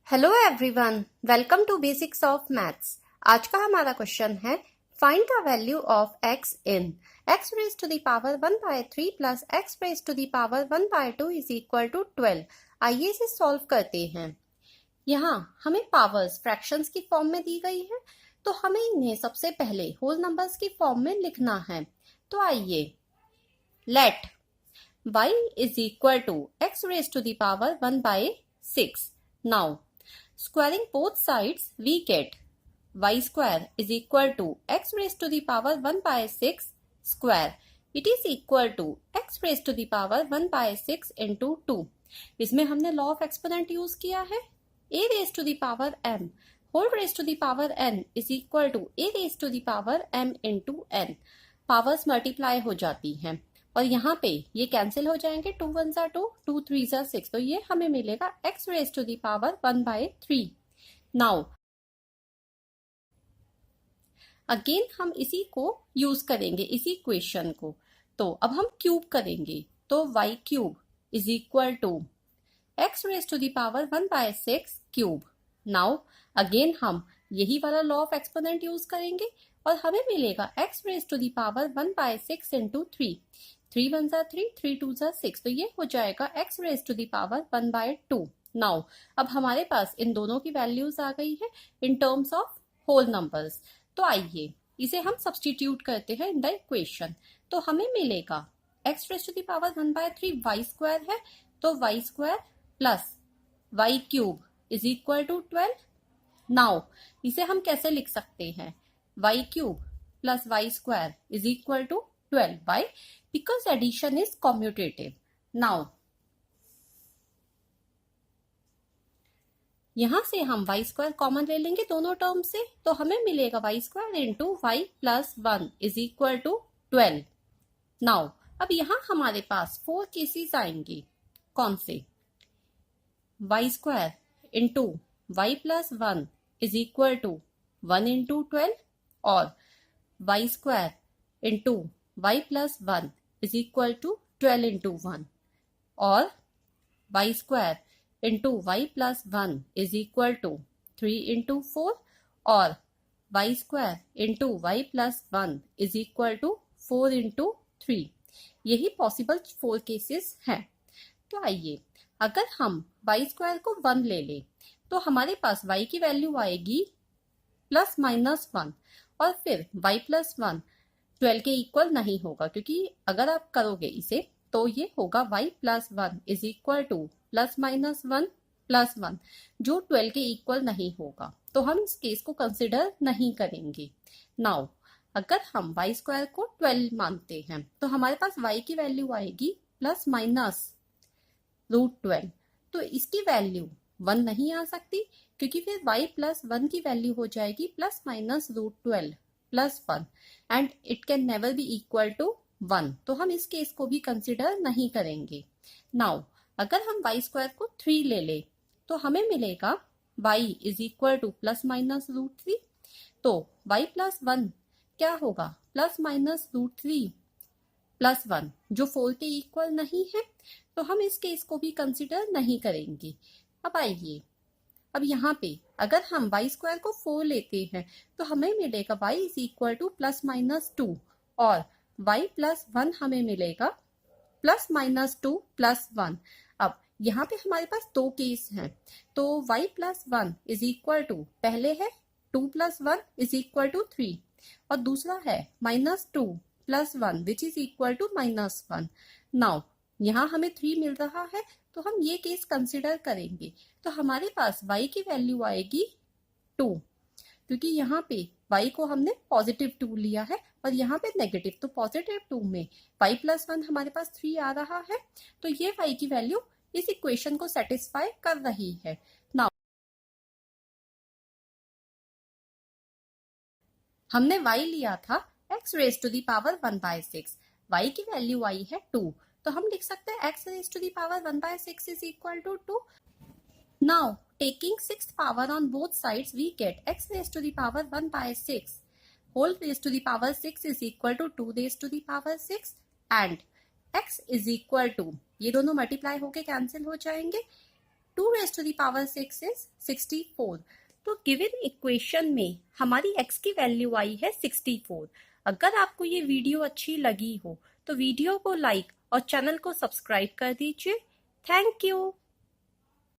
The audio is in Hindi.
Hello everyone, welcome to basics of maths. आज का हमारा क्वेश्चन है find the value of x in x raise to the power 1/3 plus x raise to the power 1/2 is equal to 12। आइए इसे सॉल्व करते हैं। यहाँ हमें पावर्स फ्रैक्शंस की फॉर्म में दी गई है, तो हमें इन्हें सबसे पहले होल नंबर्स की फॉर्म में लिखना है। तो आइए let y is equal to x raise to the power 1/6। Now squaring both sides, we get y square is equal to x raised to the power 1/6 square. It is equal to x raised to the power 1/6 into 2. इसमें हमने लॉ ऑफ एक्सपोनेंट यूज किया है। a raised to the power m whole raised to the power n is equal to a raised to the power m into n. Powers multiply हो जाती हैं और यहाँ पे ये कैंसिल हो जाएंगे। 2 1 ज़ा 2, 2 3 ज़ा 6, तो ये हमें मिलेगा x raise to the power 1/3। Now again हम इसी को यूज करेंगे, इसी इक्वेशन को। तो अब हम क्यूब करेंगे, तो y cube is equal to x raise to the power 1/6 cube. Now again हम यही वाला लॉ ऑफ एक्सपोनेंट यूज करेंगे और हमें मिलेगा x raise to the power 1/6 into 3। 3 1 ज़ा 3, 3 2 ज़ा 6, तो ये हो जाएगा x raise to the power 1/2। Now अब हमारे पास इन दोनों की वैल्यूज आ गई है in terms of whole numbers. तो आइए इसे हम सब्सटीट्यूट करते हैं इन द इक्वेशन। तो हमें मिलेगा x raise to the power 1/3 y square है, तो y square plus y cube is equal to 12। Now इसे हम कैसे लिख सकते हैं? y cube plus y square is equal to 12 by because addition is commutative. Now यहां से हम y स्क्वायर कॉमन ले लेंगे दोनों टर्म से, तो हमें मिलेगा y square into y plus 1 is equal to 12। Now अब यहां हमारे पास 4 केसेस आएंगे। कौन से? y square into y plus 1 is equal to 1 into 12 और y square into y plus 1 is equal to 12 into 1 और y square into y plus 1 is equal to 3 into 4 और y square into y plus 1 is equal to 4 into 3। यही पॉसिबल 4 केसेस हैं। तो आइए अगर हम y स्क्वायर को 1 ले लें तो हमारे पास y की वैल्यू आएगी प्लस माइनस 1 और फिर y प्लस 1 12 के इक्वल नहीं होगा, क्योंकि अगर आप करोगे इसे तो ये होगा y plus 1 is equal two plus minus 1 plus 1, जो 12 के इक्वल नहीं होगा, तो हम इस केस को कंसिडर नहीं करेंगे। नाउ अगर हम y स्क्वायर को 12 मानते हैं तो हमारे पास y की वैल्यू आएगी प्लस माइनस √12, तो इसकी वैल्यू 1 नहीं आ सकती, क्योंकि फिर y प्लस 1 की वैल्यू हो जाएगी plus minus √12 plus 1 and it can never be equal to 1, तो हम इस केस को भी कंसिडर नहीं करेंगे। नाउ अगर हम y स्क्वायर को 3 ले ले तो हमें मिलेगा y is equal two plus minus √3, तो y प्लस 1 क्या होगा? प्लस माइनस √3 प्लस 1, जो 4 के इक्वल नहीं है, तो हम इस केस को भी कंसिडर नहीं करेंगे। अब आइए अब यहाँ पे अगर हम y स्क्वायर को 4 लेते हैं तो हमें मिलेगा y is equal two plus minus 2 और y प्लस 1 हमें मिलेगा प्लस माइनस 2 प्लस 1। अब यहाँ पे हमारे पास 2 केस हैं, तो y plus 1 is equal to पहले है 2 प्लस 1 इज इक्वल टू 3 और दूसरा है minus 2 plus 1 which is equal to minus 1। Now यहाँ हमें 3 मिल रहा है, तो हम ये केस कंसिडर करेंगे, तो हमारे पास y की वैल्यू आएगी 2, क्योंकि यहाँ पे y को हमने पॉजिटिव 2 लिया है और यहाँ पे नेगेटिव, तो पॉजिटिव 2 में y प्लस 1 हमारे पास 3 आ रहा है, तो ये y की वैल्यू इस इक्वेशन को सेटिस्फाई कर रही है। नाउ हमने y लिया था x raise to the power 1/6, y की वैल्यू आई है 2, तो हम लिख सकते हैं x raise to the power 1/6 is equal to 2। Now taking 6th power on both sides we get x raise to the power 1/6 whole raise to the power 6 is equal to 2 raise to the power 6 and x is equal to, ये दोनों मल्टीप्लाई होके कैंसिल हो जाएंगे, 2 raised to the power 6 is 64। तो गिवन इक्वेशन में हमारी x की वैल्यू आई है 64। अगर आपको ये वीडियो अच्छी लगी हो तो वीडियो को लाइक और चैनल को सब्सक्राइब कर दीजिए। Thank you.